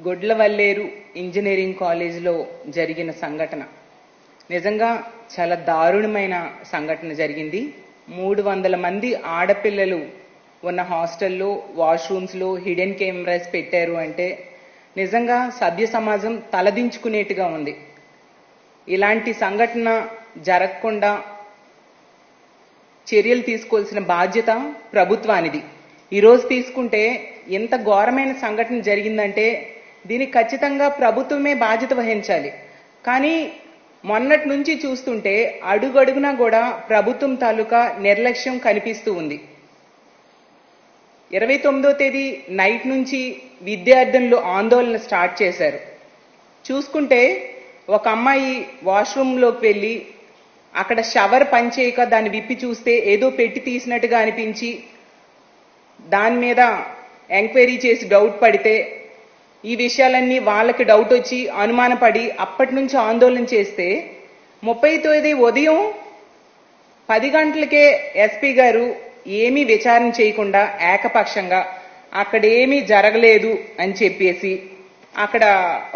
Gudlavalleru engineering కాలేజీలో జరిగిన సంఘటన నిజంగా చాలా దారుణమైన సంఘటన జరిగింది. 300 మంది ఆడపిల్లలు ఉన్న హాస్టల్లో వాష్రూమ్స్లో హిడెన్ కెమెరాస్ పెట్టారు అంటే నిజంగా సభ్య సమాజం తలదించుకునేట్టుగా ఉంది. ఇలాంటి సంఘటన జరగకుండా చర్యలు తీసుకోవాల్సిన బాధ్యత ప్రభుత్వానిది. ఈరోజు తీసుకుంటే ఎంత ఘోరమైన సంఘటన జరిగిందంటే దీనికి ఖచ్చితంగా ప్రభుత్వమే బాధ్యత వహించాలి. కానీ మొన్నటి నుంచి చూస్తుంటే అడుగడుగునా కూడా ప్రభుత్వం తాలూకా నిర్లక్ష్యం కనిపిస్తూ ఉంది. 29వ తేదీ నైట్ నుంచి విద్యార్థులు ఆందోళన స్టార్ట్ చేశారు. చూసుకుంటే ఒక అమ్మాయి వాష్రూమ్లోకి వెళ్ళి అక్కడ షవర్ పనిచేయక దాన్ని విప్పి చూస్తే ఏదో పెట్టి తీసినట్టుగా అనిపించి దాని మీద ఎంక్వైరీ చేసి డౌట్ పడితే ఈ విషయాలన్నీ వాళ్ళకి డౌట్ వచ్చి అనుమానపడి అప్పటి నుంచి ఆందోళన చేస్తే 30వ తేదీ ఉదయం 10 గంటలకే ఎస్పీ గారు ఏమీ విచారణ చేయకుండా ఏకపక్షంగా అక్కడేమీ జరగలేదు అని చెప్పేసి అక్కడ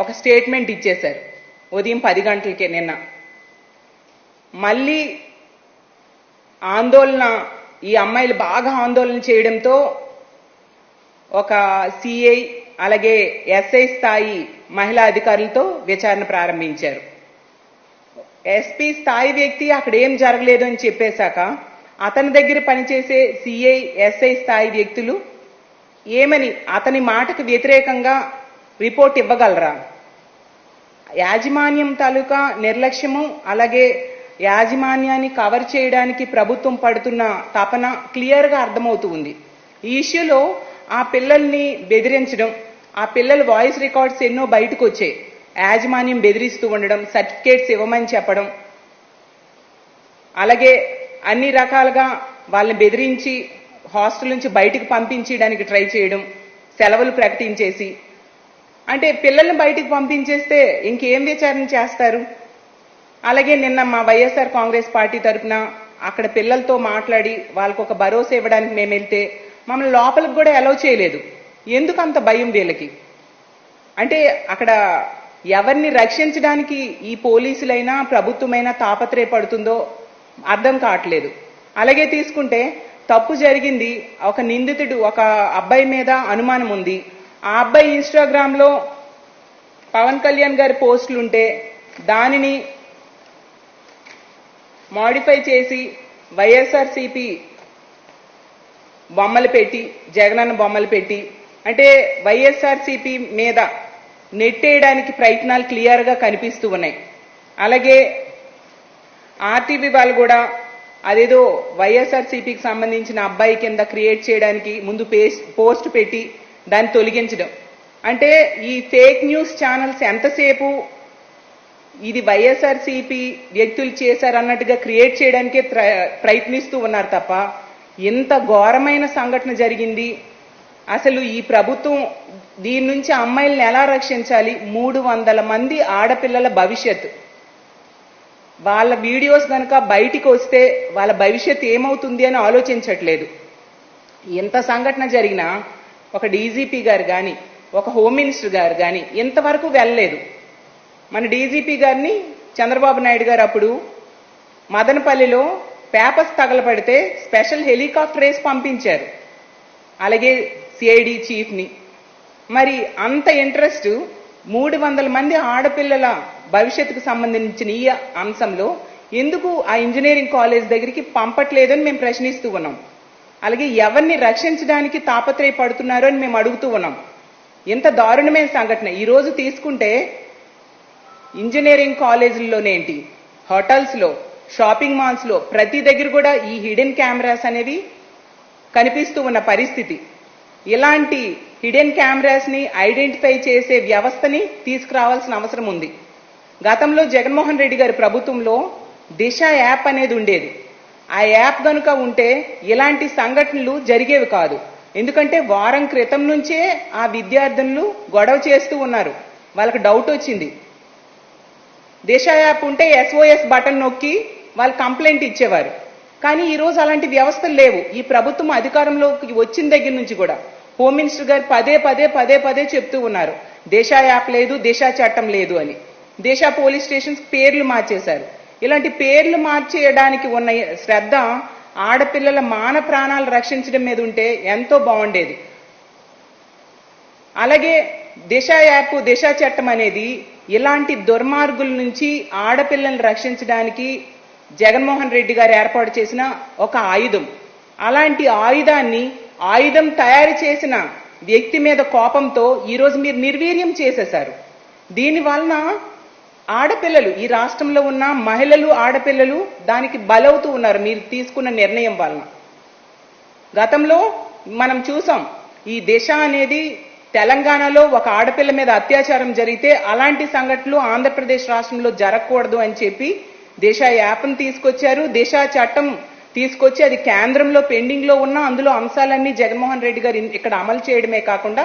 ఒక స్టేట్మెంట్ ఇచ్చేశారు. ఉదయం 10 గంటలకే నిన్న మళ్ళీ ఆందోళన ఈ అమ్మాయిలు బాగా ఆందోళన చేయడంతో ఒక సిఐ అలాగే ఎస్ఐ స్థాయి మహిళా అధికారులతో విచారణ ప్రారంభించారు. ఎస్పీ స్థాయి వ్యక్తి అక్కడ ఏం జరగలేదు అని చెప్పేశాక అతని దగ్గర పనిచేసే సిఐ ఎస్ఐ స్థాయి వ్యక్తులు ఏమని అతని మాటకు వ్యతిరేకంగా రిపోర్ట్ ఇవ్వగలరా? యాజమాన్యం తాలూకా నిర్లక్ష్యము అలాగే యాజమాన్యాన్ని కవర్ చేయడానికి ప్రభుత్వం పడుతున్న తపన క్లియర్గా అర్థమవుతూ ఉంది. ఈ ఇష్యూలో ఆ పిల్లల్ని బెదిరించడం, ఆ పిల్లల వాయిస్ రికార్డ్స్ ఎన్నో బయటకు వచ్చాయి. యాజమాన్యం బెదిరిస్తూ ఉండడం, సర్టిఫికేట్స్ ఇవ్వమని చెప్పడం, అలాగే అన్ని రకాలుగా వాళ్ళని బెదిరించి హాస్టల్ నుంచి బయటకు పంపించడానికి ట్రై చేయడం, సెలవులు ప్రకటించేసి. అంటే పిల్లల్ని బయటకు పంపించేస్తే ఇంకేం విచారణ చేస్తారు? అలాగే నిన్న మా వైఎస్ఆర్ కాంగ్రెస్ పార్టీ తరఫున అక్కడ పిల్లలతో మాట్లాడి వాళ్ళకు ఒక భరోసా ఇవ్వడానికి మేము వెళ్తే మమ్మల్ని లోపలికి కూడా అలౌ చేయలేదు. ఎందుకు అంత భయం వీళ్ళకి? అంటే అక్కడ ఎవరిని రక్షించడానికి ఈ పోలీసులైనా ప్రభుత్వమైనా తాపత్రయపడుతుందో అర్థం కావట్లేదు. అలాగే తీసుకుంటే తప్పు జరిగింది, ఒక నిందితుడు ఒక అబ్బాయి మీద అనుమానం ఉంది. ఆ అబ్బాయి ఇన్స్టాగ్రామ్ లో పవన్ కళ్యాణ్ గారి పోస్టులుంటే దానిని మాడిఫై చేసి వైఎస్ఆర్సీపీ బొమ్మలు పెట్టి జగనన్న బొమ్మలు పెట్టి అంటే వైఎస్ఆర్సీపీ మీద నెట్టేయడానికి ప్రయత్నాలు క్లియర్గా కనిపిస్తూ ఉన్నాయి. అలాగే ఆర్టీవీ వాళ్ళు కూడా అదేదో వైఎస్ఆర్సీపీకి సంబంధించిన అబ్బాయి కింద క్రియేట్ చేయడానికి ముందు పోస్ట్ పెట్టి దాన్ని తొలగించడం. అంటే ఈ ఫేక్ న్యూస్ ఛానల్స్ ఎంతసేపు ఇది వైఎస్ఆర్సీపీ వ్యక్తులు చేశారన్నట్టుగా క్రియేట్ చేయడానికే ప్రయత్నిస్తూ ఉన్నారు తప్ప ఇంత ఘోరమైన సంఘటన జరిగింది. అసలు ఈ ప్రభుత్వం దీని నుంచి అమ్మాయిలను ఎలా రక్షించాలి? 300 మంది ఆడపిల్లల భవిష్యత్తు, వాళ్ళ వీడియోస్ కనుక బయటికి వస్తే వాళ్ళ భవిష్యత్తు ఏమవుతుంది అని ఆలోచించట్లేదు. ఎంత సంఘటన జరిగినా ఒక డీజీపీ గారు కానీ ఒక హోమ్ మినిస్టర్ గారు కానీ ఇంతవరకు వెళ్ళలేదు. మన డీజీపీ గారిని చంద్రబాబు నాయుడు గారు అప్పుడు మదనపల్లిలో పేపర్స్ తగలబడితే స్పెషల్ హెలికాప్టర్ వేసి పంపించారు, అలాగే సిఐడి చీఫ్ని. మరి అంత ఇంట్రెస్ట్ 300 మంది ఆడపిల్లల భవిష్యత్తుకు సంబంధించిన ఈ అంశంలో ఎందుకు ఆ ఇంజనీరింగ్ కాలేజ్ దగ్గరికి పంపట్లేదని మేము ప్రశ్నిస్తూ ఉన్నాం. అలాగే ఎవరిని రక్షించడానికి తాపత్రయపడుతున్నారో అని మేము అడుగుతూ ఉన్నాం. ఎంత దారుణమైన సంఘటన. ఈరోజు తీసుకుంటే ఇంజనీరింగ్ కాలేజీల్లోనేంటి, హోటల్స్లో, షాపింగ్ మాల్స్లో ప్రతి దగ్గర కూడా ఈ హిడెన్ కెమెరాస్ అనేవి కనిపిస్తూ ఉన్న పరిస్థితి. ఇలాంటి హిడెన్ కెమెరాస్ ని ఐడెంటిఫై చేసే వ్యవస్థని తీసుకురావాల్సిన అవసరం ఉంది. గతంలో జగన్మోహన్ రెడ్డి గారి ప్రభుత్వంలో దిశ యాప్ అనేది ఉండేది. ఆ యాప్ కనుక ఉంటే ఇలాంటి సంఘటనలు జరిగేవి కాదు. ఎందుకంటే వారం క్రితం నుంచే ఆ విద్యార్థులు గొడవ చేస్తూ ఉన్నారు. వాళ్ళకి డౌట్ వచ్చింది. దిశ యాప్ ఉంటే SOS బటన్ నొక్కి వాళ్ళు కంప్లైంట్ ఇచ్చేవారు. కానీ ఈ రోజు అలాంటి వ్యవస్థలు లేవు. ఈ ప్రభుత్వం అధికారంలోకి వచ్చిన దగ్గర నుంచి కూడా హోమ్ మినిస్టర్ గారు పదే పదే చెప్తూ ఉన్నారు, దిశ యాప్ లేదు, దిశ చట్టం లేదు అని. దిశ పోలీస్ స్టేషన్స్ పేర్లు మార్చేశారు. ఇలాంటి పేర్లు మార్చేయడానికి ఉన్న శ్రద్ధ ఆడపిల్లల మాన ప్రాణాలు రక్షించడం మీద ఉంటే ఎంతో బాగుండేది. అలాగే దిశ యాప్, దిశ చట్టం అనేది ఇలాంటి దుర్మార్గుల నుంచి ఆడపిల్లల్ని రక్షించడానికి జగన్మోహన్ రెడ్డి గారు ఏర్పాటు చేసిన ఒక ఆయుధం. అలాంటి ఆయుధం తయారు చేసిన వ్యక్తి మీద కోపంతో ఈరోజు మీరు నిర్వీర్యం చేసేశారు. దీనివలన ఆడపిల్లలు, ఈ రాష్ట్రంలో ఉన్న మహిళలు, ఆడపిల్లలు దానికి బలవుతూ ఉన్నారు మీరు తీసుకున్న నిర్ణయం వలన. గతంలో మనం చూసాం, ఈ దిశ అనేది తెలంగాణలో ఒక ఆడపిల్ల మీద అత్యాచారం జరిగితే అలాంటి సంఘటనలు ఆంధ్రప్రదేశ్ రాష్ట్రంలో జరగకూడదు అని చెప్పి దిశ యాప్ను తీసుకొచ్చారు, దిశ చట్టం తీసుకొచ్చి అది కేంద్రంలో పెండింగ్ లో ఉన్న అందులో అంశాలన్నీ జగన్మోహన్ రెడ్డి గారు ఇక్కడ అమలు చేయడమే కాకుండా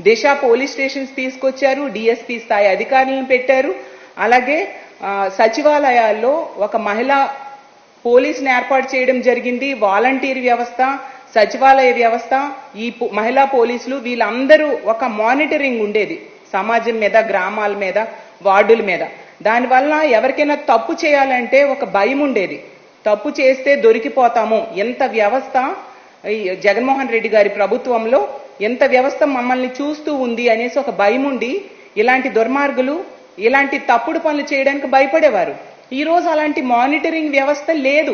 దిశ పోలీస్ స్టేషన్స్ తీసుకొచ్చారు, డిఎస్పీ స్థాయి అధికారులను పెట్టారు. అలాగే సచివాలయాల్లో ఒక మహిళా పోలీసుని ఏర్పాటు చేయడం జరిగింది. వాలంటీర్ వ్యవస్థ, సచివాలయ వ్యవస్థ, ఈ మహిళా పోలీసులు వీళ్ళందరూ ఒక మానిటరింగ్ ఉండేది సమాజం మీద, గ్రామాల మీద, వార్డుల మీద. దానివల్ల ఎవరికైనా తప్పు చేయాలంటే ఒక భయం ఉండేది, తప్పు చేస్తే దొరికిపోతాము. ఎంత వ్యవస్థ జగన్మోహన్ రెడ్డి గారి ప్రభుత్వంలో ఎంత వ్యవస్థ మమ్మల్ని చూస్తూ ఉంది అనేసి ఒక భయం ఉండి ఇలాంటి దుర్మార్గులు ఇలాంటి తప్పుడు పనులు చేయడానికి భయపడేవారు. ఈరోజు అలాంటి మానిటరింగ్ వ్యవస్థ లేదు,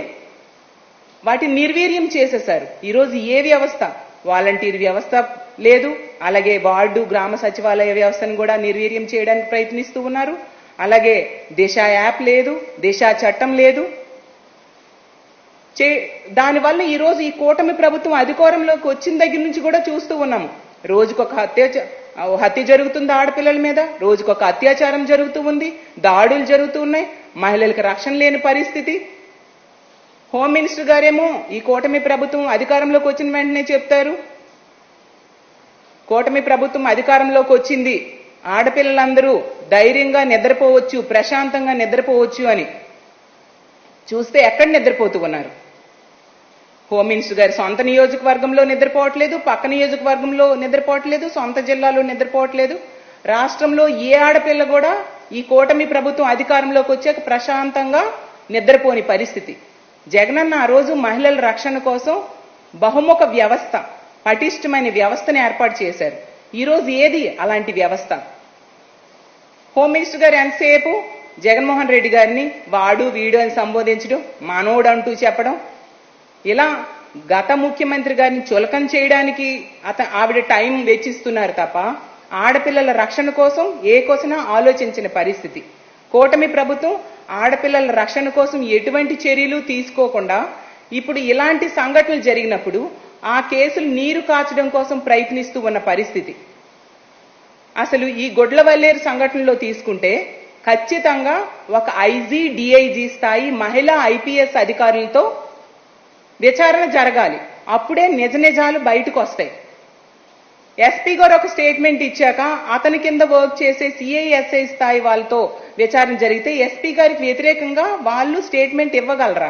వాటిని నిర్వీర్యం చేసేశారు. ఈరోజు ఏ వ్యవస్థ, వాలంటీర్ వ్యవస్థ లేదు, అలాగే వార్డు గ్రామ సచివాలయ వ్యవస్థను కూడా నిర్వీర్యం చేయడానికి ప్రయత్నిస్తూ ఉన్నారు. అలాగే దిశ యాప్ లేదు, దిశ చట్టం లేదు. దానివల్ల ఈరోజు ఈ కూటమి ప్రభుత్వం అధికారంలోకి వచ్చిన దగ్గర నుంచి కూడా చూస్తూ ఉన్నాము. రోజుకొక హత్య జరుగుతుంది ఆడపిల్లల మీద, రోజుకొక అత్యాచారం జరుగుతూ ఉంది, దాడులు జరుగుతూ ఉన్నాయి, మహిళలకు రక్షణ లేని పరిస్థితి. హోమ్ మినిస్టర్ గారేమో ఈ కూటమి ప్రభుత్వం అధికారంలోకి వచ్చిన వెంటనే చెప్తారు, కూటమి ప్రభుత్వం అధికారంలోకి వచ్చింది, ఆడపిల్లలందరూ ధైర్యంగా నిద్రపోవచ్చు, ప్రశాంతంగా నిద్రపోవచ్చు అని. చూస్తే ఎక్కడ నిద్రపోతూ ఉన్నారు? హోమ్ మినిస్టర్ గారి సొంత నియోజకవర్గంలో నిద్రపోవట్లేదు, పక్క నియోజకవర్గంలో నిద్రపోవట్లేదు, సొంత జిల్లాలో నిద్రపోవట్లేదు. రాష్ట్రంలో ఏ ఆడపిల్ల కూడా ఈ కూటమి ప్రభుత్వం అధికారంలోకి వచ్చాక ప్రశాంతంగా నిద్రపోని పరిస్థితి. జగనన్న ఆ రోజు మహిళల రక్షణ కోసం బహుముఖ వ్యవస్థ, పటిష్టమైన వ్యవస్థను ఏర్పాటు చేశారు. ఈరోజు ఏది అలాంటి వ్యవస్థ? హోమ్ మినిస్టర్ గారు ఎంతసేపు జగన్మోహన్ రెడ్డి గారిని వాడు వీడు అని సంబోధించడం, మనోడు అంటూ చెప్పడం, ఇలా గత ముఖ్యమంత్రి గారిని చులకన చేయడానికి ఆవిడ టైం వెచ్చిస్తున్నారు తప్ప ఆడపిల్లల రక్షణ కోసం కోసమైనా ఆలోచించిన పరిస్థితి. కూటమి ప్రభుత్వం ఆడపిల్లల రక్షణ కోసం ఎటువంటి చర్యలు తీసుకోకుండా ఇప్పుడు ఇలాంటి సంఘటనలు జరిగినప్పుడు ఆ కేసులు నీరు కాచడం కోసం ప్రయత్నిస్తూ ఉన్న పరిస్థితి. అసలు ఈ గొడ్లవల్లేరు సంఘటనలో తీసుకుంటే ఖచ్చితంగా ఒక ఐజీ, డిఐజీ స్థాయి మహిళా ఐపీఎస్ అధికారులతో విచారణ జరగాలి. అప్పుడే నిజ నిజాలు బయటకు వస్తాయి. ఎస్పీ గారు ఒక స్టేట్మెంట్ ఇచ్చాక అతని కింద వర్క్ చేసే సిఐఎస్ఐ స్థాయి వాళ్ళతో విచారణ జరిగితే ఎస్పీ గారికి వ్యతిరేకంగా వాళ్ళు స్టేట్మెంట్ ఇవ్వగలరా?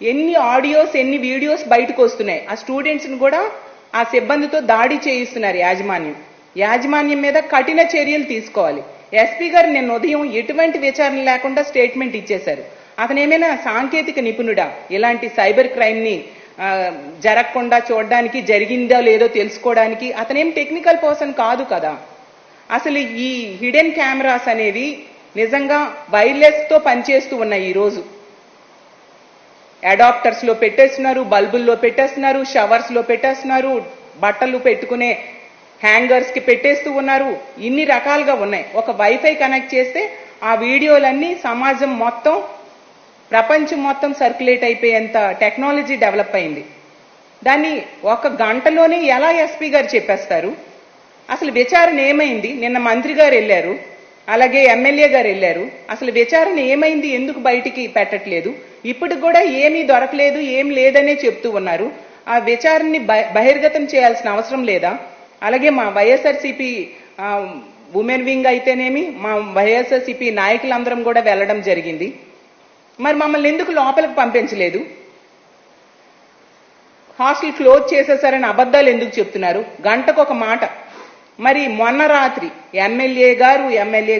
ఎన్ని ఆడియోస్, ఎన్ని వీడియోస్ బయటకు వస్తున్నాయి. ఆ స్టూడెంట్స్ ని కూడా ఆ సిబ్బందితో దాడి చేయిస్తున్నారు యాజమాన్యం మీద కఠిన చర్యలు తీసుకోవాలి. ఎస్పీ గారు నిన్న ఉదయం ఎటువంటి విచారణ లేకుండా స్టేట్మెంట్ ఇచ్చేశారు. అతను ఏమైనా సాంకేతిక నిపుణుడా? ఇలాంటి సైబర్ క్రైమ్ ని జరగకుండా చూడడానికి, జరిగిందో లేదో తెలుసుకోవడానికి అతనేం టెక్నికల్ పర్సన్ కాదు కదా. అసలు ఈ హిడెన్ కెమెరాస్ అనేవి నిజంగా వైర్లెస్ తో పనిచేస్తూ ఉన్నాయి. ఈరోజు అడాప్టర్స్ లో పెట్టేస్తున్నారు, బల్బుల్లో పెట్టేస్తున్నారు, షవర్స్ లో పెట్టేస్తున్నారు, బట్టలు పెట్టుకునే హ్యాంగర్స్ కి పెట్టేస్తూ ఉన్నారు. ఇన్ని రకాలుగా ఉన్నాయి. ఒక వైఫై కనెక్ట్ చేస్తే ఆ వీడియోలన్నీ సమాజం మొత్తం, ప్రపంచం మొత్తం సర్క్యులేట్ అయిపోయేంత టెక్నాలజీ డెవలప్ అయింది. దాన్ని ఒక గంటలోనే ఎలా ఎస్పీ గారు చెప్పేస్తారు? అసలు విచారణ ఏమైంది? నిన్న మంత్రి గారు వెళ్ళారు, అలాగే ఎమ్మెల్యే గారు వెళ్ళారు. అసలు విచారణ ఏమైంది? ఎందుకు బయటికి పెట్టట్లేదు? ఇప్పటికి కూడా ఏమీ దొరకలేదు, ఏం లేదనే చెప్తూ ఉన్నారు. ఆ విచారణని బహిర్గతం చేయాల్సిన అవసరం లేదా? అలాగే మా వైఎస్ఆర్సీపీ ఉమెన్ వింగ్ అయితేనేమి, మా వైఎస్ఆర్సీపీ నాయకులందరం కూడా వెళ్లడం జరిగింది. మరి మమ్మల్ని ఎందుకు లోపలికి పంపించలేదు? హాస్టల్ క్లోజ్ చేసేసారని అబద్ధాలు ఎందుకు చెప్తున్నారు? గంటకు ఒక మాట, మరి మొన్న రాత్రి ఎమ్మెల్యే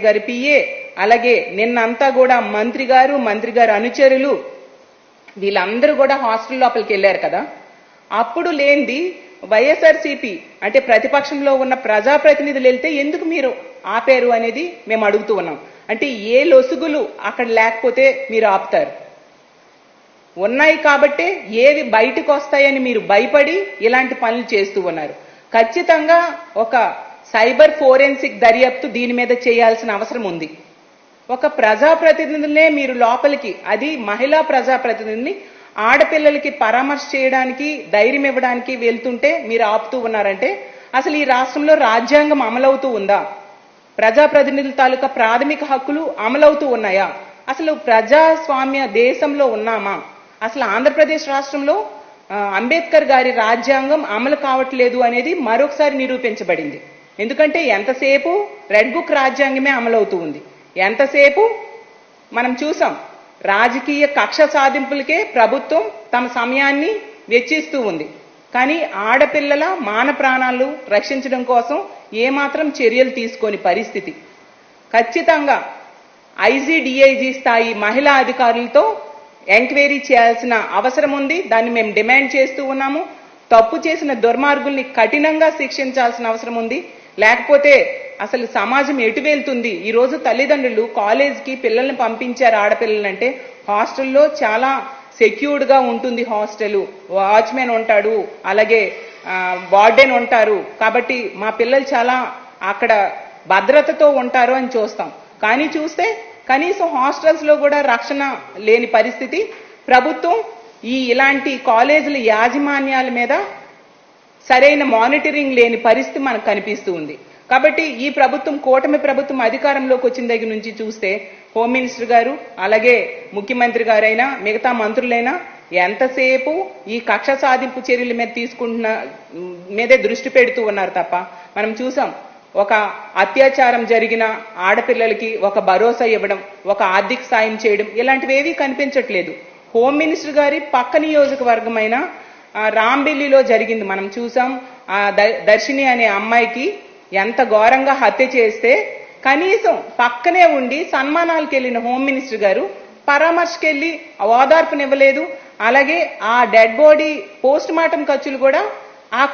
గారి పిఏ, అలాగే నిన్నంతా కూడా మంత్రి గారు అనుచరులు వీళ్ళందరూ కూడా హాస్టల్ లోపలికి వెళ్ళారు కదా. అప్పుడు లేనిది వైఎస్ఆర్సీపీ అంటే ప్రతిపక్షంలో ఉన్న ప్రజాప్రతినిధులు వెళ్తే ఎందుకు మీరు ఆపారు అనేది మేము అడుగుతూ ఉన్నాం. అంటే ఏ లొసుగులు అక్కడ లేకపోతే మీరు ఆపుతారు? ఉన్నాయి కాబట్టే ఏవి బయటకు వస్తాయని మీరు భయపడి ఇలాంటి పనులు చేస్తూ ఉన్నారు. ఖచ్చితంగా ఒక సైబర్ ఫోరెన్సిక్ దర్యాప్తు దీని మీద చేయాల్సిన అవసరం ఉంది. ఒక ప్రజాప్రతినిధులనే మీరు లోపలికి, అది మహిళా ప్రజాప్రతినిధిని ఆడపిల్లలకి పరామర్శ చేయడానికి ధైర్యం ఇవ్వడానికి వెళ్తుంటే మీరు ఆపుతూ ఉన్నారంటే అసలు ఈ రాష్ట్రంలో రాజ్యాంగం అమలవుతూ ఉందా? ప్రజాప్రతినిధుల తాలూకా ప్రాథమిక హక్కులు అమలవుతూ ఉన్నాయా? అసలు ప్రజాస్వామ్య దేశంలో ఉన్నామా? అసలు ఆంధ్రప్రదేశ్ రాష్ట్రంలో అంబేద్కర్ గారి రాజ్యాంగం అమలు కావట్లేదు అనేది మరొకసారి నిరూపించబడింది. ఎందుకంటే ఎంతసేపు రెడ్ బుక్ రాజ్యాంగమే అమలవుతూ ఉంది. ఎంతసేపు మనం చూసాం రాజకీయ కక్ష సాధింపులకే ప్రభుత్వం తమ సమయాన్ని వెచ్చిస్తూ ఉంది. కానీ ఆడపిల్లల మాన ప్రాణాలు రక్షించడం కోసం ఏమాత్రం చర్యలు తీసుకోని పరిస్థితి. ఖచ్చితంగా ఐజీ, డిఐజీ స్థాయి మహిళా అధికారులతో ఎంక్వైరీ చేయాల్సిన అవసరం ఉంది. దాన్ని మేము డిమాండ్ చేస్తూ ఉన్నాము. తప్పు చేసిన దుర్మార్గుల్ని కఠినంగా శిక్షించాల్సిన అవసరం ఉంది. లేకపోతే అసలు సమాజం ఎటు వెళ్తుంది? ఈ రోజు తల్లిదండ్రులు కాలేజ్కి పిల్లల్ని పంపించారు ఆడపిల్లలంటే హాస్టల్లో చాలా సెక్యూర్డ్ గా ఉంటుంది. హాస్టల్ వాచ్మెన్ ఉంటాడు, అలాగే వార్డెన్ ఉంటారు. కాబట్టి మా పిల్లలు చాలా అక్కడ భద్రతతో ఉంటారు అని చూస్తాం. కానీ చూస్తే కనీసం హాస్టల్స్ లో కూడా రక్షణ లేని పరిస్థితి. ప్రభుత్వం ఇలాంటి కాలేజీల యాజమాన్యాల మీద సరైన మానిటరింగ్ లేని పరిస్థితి మనకు కనిపిస్తూ ఉంది. కాబట్టి ఈ ప్రభుత్వం, కూటమి ప్రభుత్వం అధికారంలోకి వచ్చిన దగ్గర నుంచి చూస్తే హోమ్ మినిస్టర్ గారు, అలాగే ముఖ్యమంత్రి గారైనా మిగతా మంత్రులైనా ఎంతసేపు ఈ కక్ష సాధింపు చర్యల మీద మీదే దృష్టి పెడుతూ ఉన్నారు తప్ప మనం చూసాం ఒక అత్యాచారం జరిగిన ఆడపిల్లలకి ఒక భరోసా ఇవ్వడం, ఒక ఆర్థిక సాయం చేయడం ఇలాంటివేవీ కనిపించట్లేదు. హోమ్ మినిస్టర్ గారి పక్క నియోజకవర్గమైన రాంబెల్లిలో జరిగింది మనం చూసాం. దర్శిని అనే అమ్మాయికి ఎంత ఘోరంగా హత్య చేస్తే కనీసం పక్కనే ఉండి సన్మానాలకు వెళ్ళిన హోమ్ మినిస్టర్ గారు పరామర్శకెళ్లి ఓదార్పునివ్వలేదు. అలాగే ఆ డెడ్ బాడీ పోస్ట్ మార్టం ఖర్చులు కూడా ఆ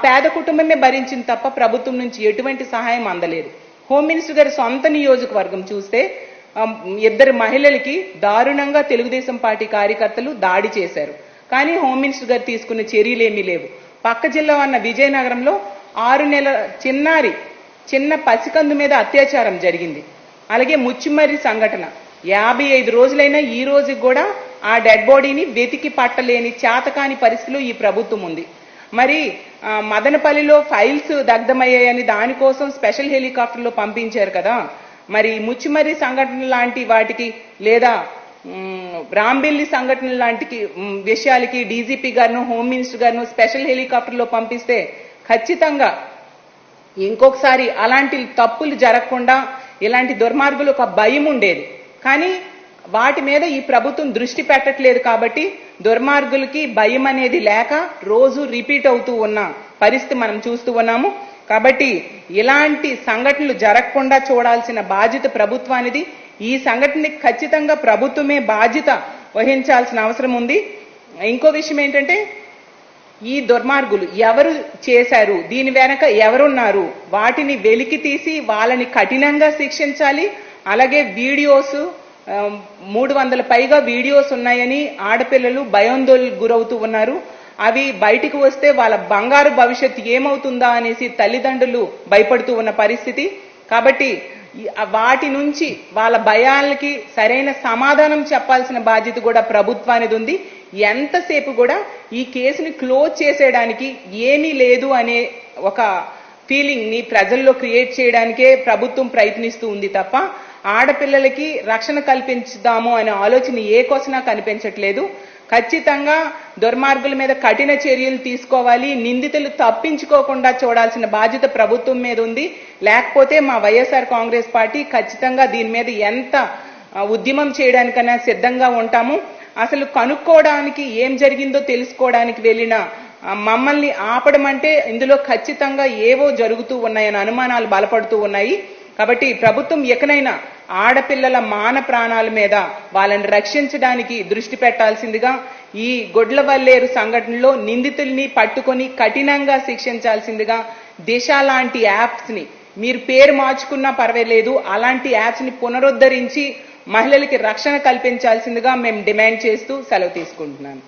పేద కుటుంబమే భరించింది తప్ప ప్రభుత్వం నుంచి ఎటువంటి సహాయం అందలేదు. హోమ్ మినిస్టర్ గారి సొంత నియోజకవర్గం చూస్తే 2 మహిళలకి దారుణంగా తెలుగుదేశం పార్టీ కార్యకర్తలు దాడి చేశారు. కానీ హోమ్ మినిస్టర్ గారు తీసుకున్న చర్యలేమీ లేవు. పక్క జిల్లా ఉన్న విజయనగరంలో 6 నెలల చిన్న పసికందు మీద అత్యాచారం జరిగింది. అలాగే ముచ్చిమర్రి సంఘటన 55 రోజులైనా ఈ రోజుకి కూడా ఆ డెడ్ బాడీని వెతికి పట్టలేని చేతకాని పరిస్థితిలో ఈ ప్రభుత్వం ఉంది. మరి మదనపల్లిలో ఫైల్స్ దగ్ధమయ్యాయని దానికోసం స్పెషల్ హెలికాప్టర్లో పంపించారు కదా. మరి ముచ్చిమర్రి సంఘటన లాంటి వాటికి లేదా రాంబెల్లి సంఘటన లాంటి విషయాలకి డీజీపీ గారిను, హోమ్ మినిస్టర్ గారిను స్పెషల్ హెలికాప్టర్లో పంపిస్తే ఖచ్చితంగా ఇంకొకసారి అలాంటి తప్పులు జరగకుండా ఇలాంటి దుర్మార్గులు ఒక భయం ఉండేది. కానీ వాటి మీద ఈ ప్రభుత్వం దృష్టి పెట్టట్లేదు కాబట్టి దుర్మార్గులకి భయం అనేది లేక రోజు రిపీట్ అవుతూ ఉన్న పరిస్థితి మనం చూస్తూ ఉన్నాము. కాబట్టి ఇలాంటి సంఘటనలు జరగకుండా చూడాల్సిన బాధ్యత ప్రభుత్వానిది. ఈ సంఘటనకి ఖచ్చితంగా ప్రభుత్వమే బాధ్యత వహించాల్సిన అవసరం ఉంది. ఇంకో విషయం ఏంటంటే ఈ దుర్మార్గులు ఎవరు చేశారు, దీని వెనక ఎవరున్నారు, వాటిని వెలికి తీసి వాళ్ళని కఠినంగా శిక్షించాలి. అలాగే వీడియోస్ 300 పైగా వీడియోస్ ఉన్నాయని ఆడపిల్లలు భయాందోళనకు గురవుతూ ఉన్నారు. అవి బయటికి వస్తే వాళ్ళ బంగారు భవిష్యత్తు ఏమవుతుందా అనేసి తల్లిదండ్రులు భయపడుతూ ఉన్న పరిస్థితి. కాబట్టి వాటి నుంచి వాళ్ళ భయాలకి సరైన సమాధానం చెప్పాల్సిన బాధ్యత కూడా ప్రభుత్వానిది ఉంది. ఎంతసేపు కూడా ఈ కేసుని క్లోజ్ చేసేయడానికి ఏమీ లేదు అనే ఒక ఫీలింగ్ ని ప్రజల్లో క్రియేట్ చేయడానికే ప్రభుత్వం ప్రయత్నిస్తూ ఉంది తప్ప ఆడపిల్లలకి రక్షణ కల్పించుదాము అనే ఆలోచన ఏ కోసనా కనిపించట్లేదు. ఖచ్చితంగా దుర్మార్గుల మీద కఠిన చర్యలు తీసుకోవాలి. నిందితులు తప్పించుకోకుండా చూడాల్సిన బాధ్యత ప్రభుత్వం మీద ఉంది. లేకపోతే మా వైఎస్ఆర్ కాంగ్రెస్ పార్టీ ఖచ్చితంగా దీని మీద ఎంత ఉద్యమం చేయడానికైనా సిద్ధంగా ఉంటాము. అసలు కనుక్కోవడానికి ఏం జరిగిందో తెలుసుకోవడానికి వెళ్ళిన మమ్మల్ని ఆపడం అంటే ఇందులో ఖచ్చితంగా ఏవో జరుగుతూ ఉన్నాయని అనుమానాలు బలపడుతూ ఉన్నాయి. కాబట్టి ప్రభుత్వం ఎక్కడైనా ఆడపిల్లల మాన ప్రాణాల మీద వాళ్ళని రక్షించడానికి దృష్టి పెట్టాల్సిందిగా, ఈ గొడ్లవల్లేరు సంఘటనలో నిందితుల్ని పట్టుకొని కఠినంగా శిక్షించాల్సిందిగా, దిశ లాంటి యాప్స్ ని మీరు పేరు మార్చుకున్నా పర్వాలేదు అలాంటి యాప్స్ ని పునరుద్ధరించి మహిళలకి రక్షణ కల్పించాల్సిందిగా మేము డిమాండ్ చేస్తూ సెలవు తీసుకుంటున్నాను.